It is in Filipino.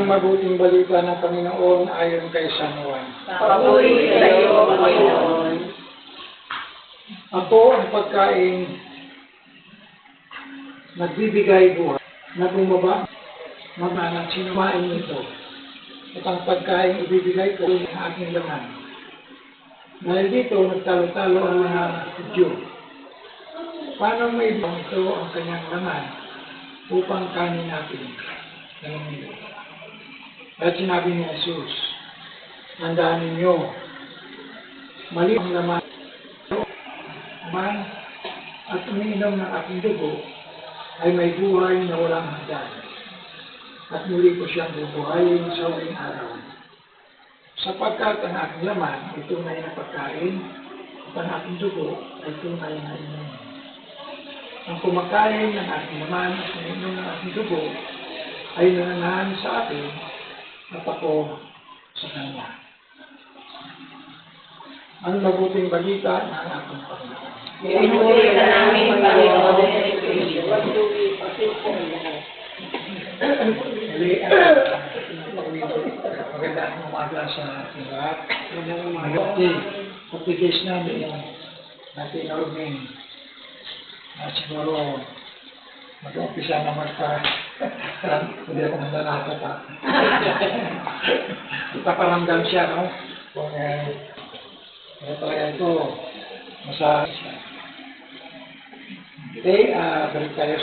Ang mabuting balita ng Panginoon ayon kay San Juan. Papuri sa iyo, Panginoon. Ako ang pagkain nagbibigay buhay na bumaba magmanang sinumain nito. At ang pagkain ibibigay ko ng aking laman. Dahil dito nagtalo-talo ang mga Hudyo. Paano may ibang ito ang kanyang laman upang kanin natin? At sinabi ni Jesus, tandaan ninyo, mali ang laman at umiinom ng aking dugo ay may buhay na walang hanggan. At muli ko siyang bubuhayin sa huling araw. Sapagkat ang aking laman ay tunay na pagkain at ang aking dugo ay tunay na inom. Ang kumakain ng aking laman at umiinom ng aking dugo ay nananahan sa akin at ako sa kanya. Ang mabuting balita ng ating Panginoon. Pinuri ka namin, Panginoon. Magandang umaga sa ating lahat. Magandang pagtigis namin natin namin na siguro mag-umpisa naman hindi ako nananakot pa. Ipaparamdam siya, no? Kung talaga ito, Today, balik tayo